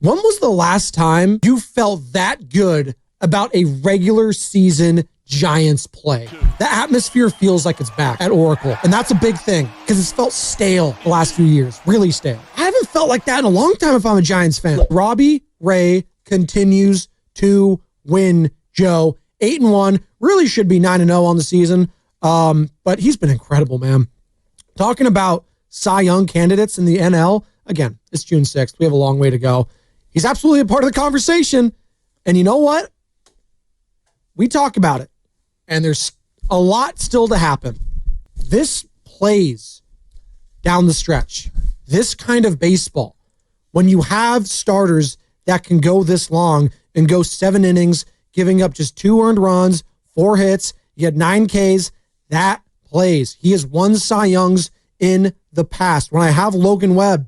When was the last time you felt that good about a regular season Giants play? The atmosphere feels like it's back at Oracle, and that's a big thing because it's felt stale the last few years, really stale. I haven't felt like that in a long time if I'm a Giants fan. Robbie Ray continues to win, Joe. 8-1, really should be 9-0 on the season, but he's been incredible, man. Talking about Cy Young candidates in the NL, again, it's June 6th. We have a long way to go. He's absolutely a part of the conversation, and you know what? We talk about it, and there's a lot still to happen. This plays down the stretch. This kind of baseball, when you have starters that can go this long and go 7 innings, giving up just 2 earned runs, 4 hits, you get 9 Ks, that plays. He has won Cy Youngs in the past. When I have Logan Webb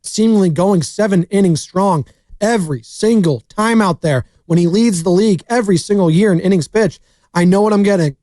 seemingly going 7 innings strong every single time out there, when he leads the league every single year in innings pitched, I know what I'm getting.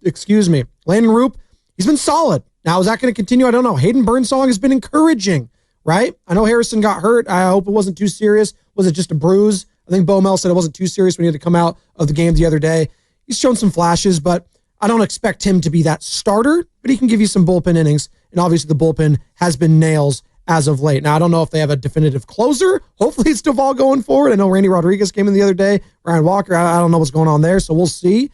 Excuse me. Landon Roop, he's been solid. Now, is that going to continue? I don't know. Hayden Burnsong has been encouraging, right? I know Harrison got hurt. I hope it wasn't too serious. Was it just a bruise? I think Bo Mel said it wasn't too serious when he had to come out of the game the other day. He's shown some flashes, but I don't expect him to be that starter, but he can give you some bullpen innings, and obviously the bullpen has been nails as of late. Now, I don't know if they have a definitive closer. Hopefully it's Duvall going forward. I know Randy Rodriguez came in the other day. Ryan Walker, I don't know what's going on there, so we'll see.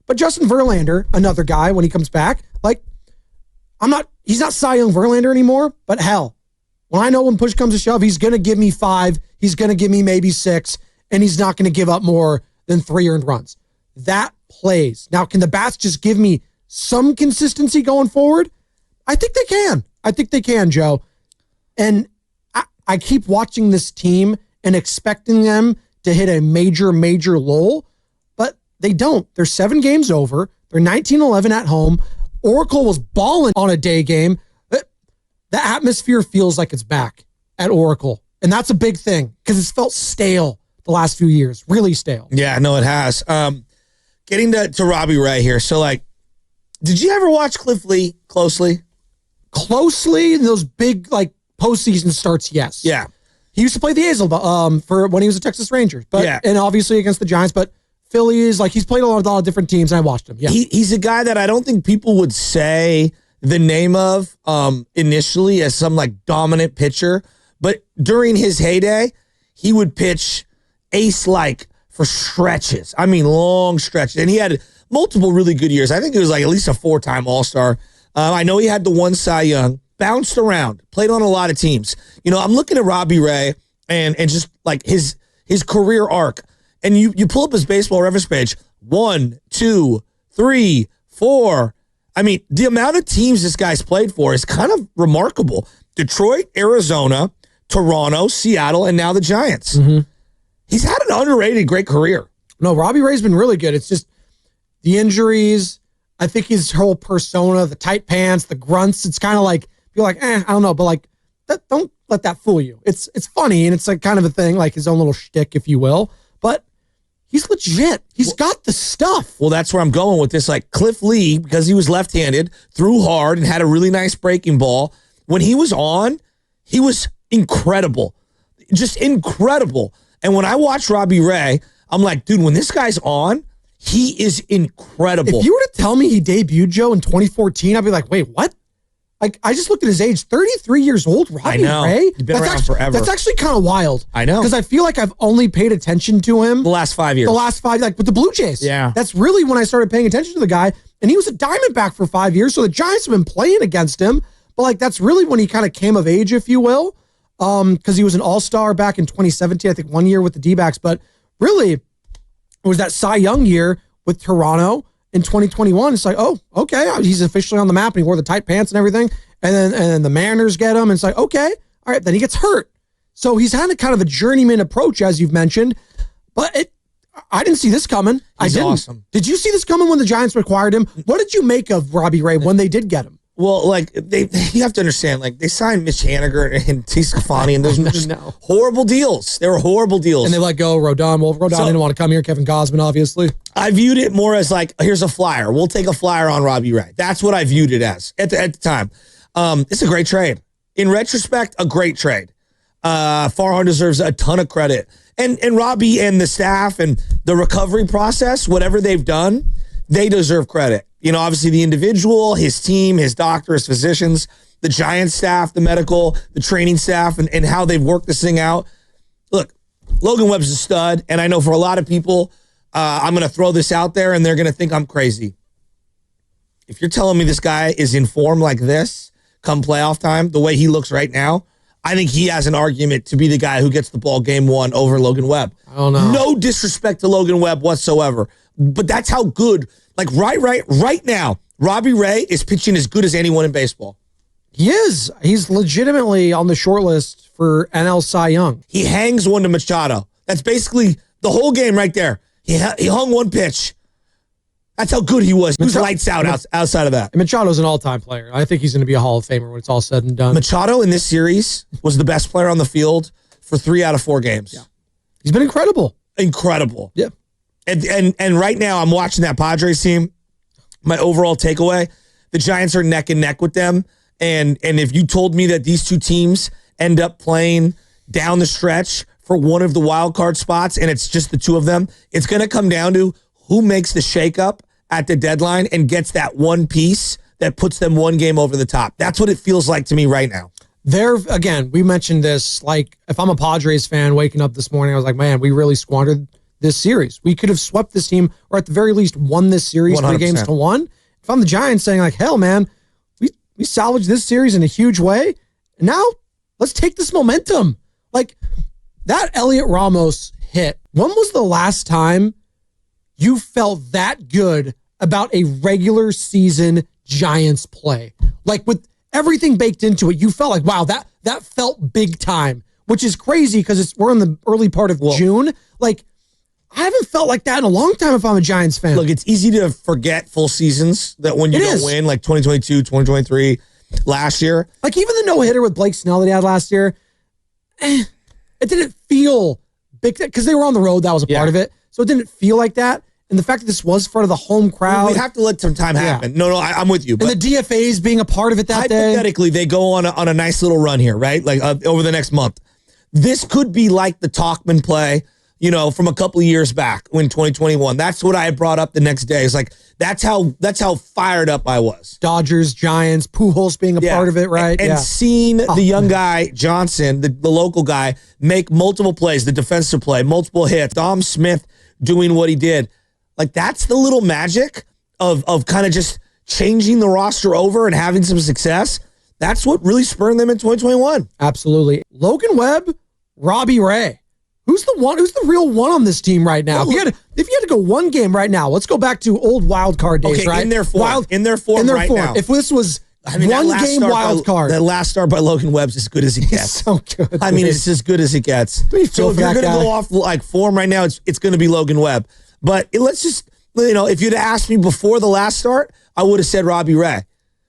But Justin Verlander, another guy, when he comes back, like, he's not Cy Young Verlander anymore, but hell, when I know when push comes to shove, he's going to give me 5, he's going to give me maybe 6, and he's not going to give up more than 3 earned runs. That plays. Now, can the bats just give me some consistency going forward? I think they can. I think they can, Joe. And I keep watching this team and expecting them to hit a major, major lull, but they don't. They're 7 games over. They're 19-11 at home. Oracle was balling on a day game. The atmosphere feels like it's back at Oracle, and that's a big thing because it's felt stale the last few years, really stale. Yeah, no, it has. Getting to Robbie Ray here. So, like, did you ever watch Cliff Lee closely? Closely, those big, like, postseason starts, yes. Yeah. He used to play the A's for when he was a Texas Ranger, but yeah. And obviously against the Giants, but Phillies, like, he's played a lot of different teams, and I watched him. Yeah. He's a guy that I don't think people would say the name of initially as some, like, dominant pitcher, but during his heyday, he would pitch ace-like for stretches. I mean, long stretches. And he had multiple really good years. I think it was like at least a 4-time All-Star. I know he had the 1 Cy Young, bounced around, played on a lot of teams. You know, I'm looking at Robbie Ray and just like his career arc. And you pull up his baseball reference page, 1, 2, 3, 4. I mean, the amount of teams this guy's played for is kind of remarkable. Detroit, Arizona, Toronto, Seattle, and now the Giants. Mm-hmm. He's had an underrated great career. No, Robbie Ray's been really good. It's just the injuries. I think his whole persona, the tight pants, the grunts, it's kind of like, you're like, I don't know, but like, don't let that fool you. It's funny, and it's like kind of a thing, like his own little shtick, if you will. But he's legit. He's got the stuff. Well, that's where I'm going with this. Like Cliff Lee, because he was left-handed, threw hard and had a really nice breaking ball. When he was on, he was incredible. Just incredible. And when I watch Robbie Ray, I'm like, dude, when this guy's on, he is incredible. If you were to tell me he debuted, Joe, in 2014, I'd be like, wait, what? Like, I just looked at his age, 33 years old, Robbie I know. Ray. He's been around forever. That's actually kind of wild. I know. Because I feel like I've only paid attention to him the last 5 years. Like with the Blue Jays. Yeah. That's really when I started paying attention to the guy. And he was a Diamondback for 5 years, so the Giants have been playing against him. But, like, that's really when he kind of came of age, if you will. Because he was an all-star back in 2017, I think 1 year with the D-backs. But really, it was that Cy Young year with Toronto in 2021. It's like, oh, okay, he's officially on the map, and he wore the tight pants and everything. And then the Mariners get him, and it's like, okay, all right, then he gets hurt. So he's had a kind of a journeyman approach, as you've mentioned. But I didn't see this coming. He's I didn't. Awesome. Did you see this coming when the Giants acquired him? What did you make of Robbie Ray when they did get him? Well, like, you have to understand, like, they signed Mitch Haniger and T. Scafani, and there's just horrible deals. They were horrible deals. And they let go Rodon. Well, Rodon didn't want to come here. Kevin Gausman, obviously. I viewed it more as, like, here's a flyer. We'll take a flyer on Robbie Ray. That's what I viewed it as at the time. It's a great trade. In retrospect, a great trade. Farhan deserves a ton of credit. And Robbie and the staff and the recovery process, whatever they've done, they deserve credit. You know, obviously the individual, his team, his doctor, his physicians, the Giants staff, the medical, the training staff, and how they've worked this thing out. Look, Logan Webb's a stud, and I know for a lot of people, I'm going to throw this out there, and they're going to think I'm crazy. If you're telling me this guy is in form like this come playoff time, the way he looks right now, I think he has an argument to be the guy who gets the ball game one over Logan Webb. I don't know. No disrespect to Logan Webb whatsoever, but that's how good, like right now, Robbie Ray is pitching as good as anyone in baseball. He is. He's legitimately on the short list for NL Cy Young. He hangs one to Machado. That's basically the whole game right there. He hung one pitch. That's how good he was. He was lights out outside of that. And Machado's an all-time player. I think he's going to be a Hall of Famer when it's all said and done. Machado in this series was the best player on the field for 3 out of 4 games. Yeah. He's been incredible. Incredible. Yeah. And right now I'm watching that Padres team. My overall takeaway, the Giants are neck and neck with them. And if you told me that these two teams end up playing down the stretch for one of the wild card spots and it's just the two of them, it's going to come down to who makes the shakeup at the deadline and gets that one piece that puts them one game over the top. That's what it feels like to me right now. Again, we mentioned this, like, if I'm a Padres fan waking up this morning, I was like, man, we really squandered this series. We could have swept this team or at the very least won this series 100%. 3-1. If I'm the Giants saying like, hell, man, we salvaged this series in a huge way. And now let's take this momentum. Like that Elliot Ramos hit. When was the last time you felt that good about a regular season Giants play? Like with everything baked into it, you felt like, wow, that felt big time, which is crazy because we're in the early part of June. Like, I haven't felt like that in a long time if I'm a Giants fan. Look, it's easy to forget full seasons that when you don't win, like 2022, 2023, last year. Like even the no-hitter with Blake Snell that he had last year, it didn't feel big because they were on the road. That was a part of it. So it didn't feel like that. And the fact that this was in front of the home crowd. We have to let some time happen. No, I'm with you. But and the DFAs being a part of it that day. Hypothetically, they go on a nice little run here, right? Like over the next month. This could be like the Talkman play, you know, from a couple of years back when 2021. That's what I had brought up the next day. It's like, that's how fired up I was. Dodgers, Giants, Pujols being a part of it, right? And seeing the young guy, Johnson, the local guy, make multiple plays, the defensive play, multiple hits, Dom Smith doing what he did. Like, that's the little magic of kind of just changing the roster over and having some success. That's what really spurred them in 2021. Absolutely. Logan Webb, Robbie Ray. Who's the real one on this team right now? If you had to go one game right now, let's go back to old wild card days, right? In their form now. If this was one game wild card. That last start by Logan Webb's as good as it gets. So good. I mean, it's as good as it gets. So if you're going to go off like form right now, it's going to be Logan Webb. But let's just, if you'd asked me before the last start, I would have said Robbie Ray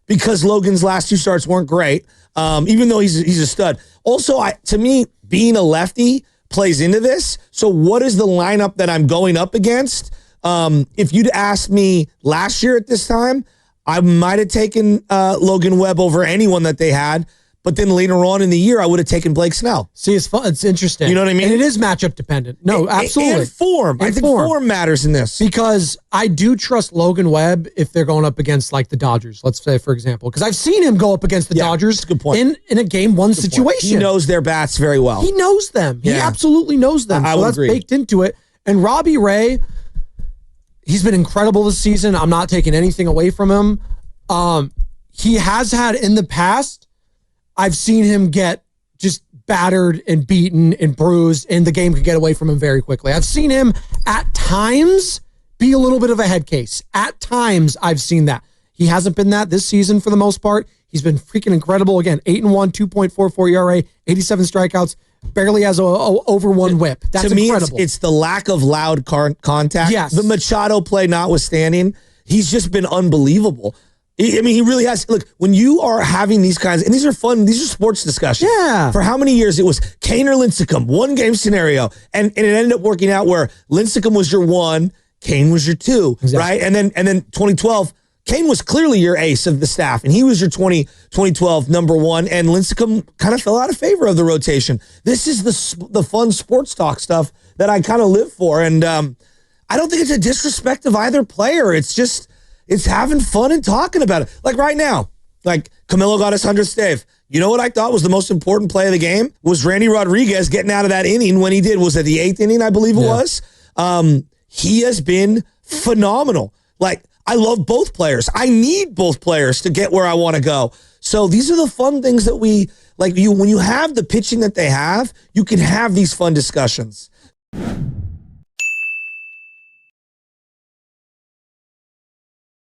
because Logan's last 2 starts weren't great, even though he's a stud. Also, to me, being a lefty plays into this. So what is the lineup that I'm going up against? If you'd asked me last year at this time, I might have taken Logan Webb over anyone that they had. But then later on in the year, I would have taken Blake Snell. See, it's fun. It's interesting. You know what I mean? And it is matchup dependent. No, absolutely. And form. I think form matters in this. Because I do trust Logan Webb if they're going up against like the Dodgers, let's say, for example. Because I've seen him go up against the Dodgers that's a good point. in a game one situation. He knows their bats very well. He knows them. He absolutely knows them. I so would that's agree. Baked into it. And Robbie Ray, he's been incredible this season. I'm not taking anything away from him. He has had in the past, I've seen him get just battered and beaten and bruised, and the game could get away from him very quickly. I've seen him at times be a little bit of a head case. At times, I've seen that. He hasn't been that this season for the most part. He's been freaking incredible. Again, 8-1, 2.44 ERA, 87 strikeouts, barely has a over 1 whip. That's incredible. It's the lack of loud contact. Yes. The Machado play notwithstanding, he's just been unbelievable. I mean, he really has. Look, when you are having these kinds, and these are fun, these are sports discussions. Yeah. For how many years it was Kane or Lincecum, 1 game scenario, and it ended up working out where Lincecum was your 1, Kane was your 2, right? And then 2012, Kane was clearly your ace of the staff, and he was your 2012 number one, and Lincecum kind of fell out of favor of the rotation. This is the fun sports talk stuff that I kind of live for, and I don't think it's a disrespect of either player. It's just, it's having fun and talking about it. Like right now, like Camilo got his 100th save. You know what I thought was the most important play of the game? Was Randy Rodriguez getting out of that inning when he did. Was it the 8th inning, I believe it was? He has been phenomenal. Like, I love both players. I need both players to get where I want to go. So these are the fun things that we, like, when you have the pitching that they have, you can have these fun discussions.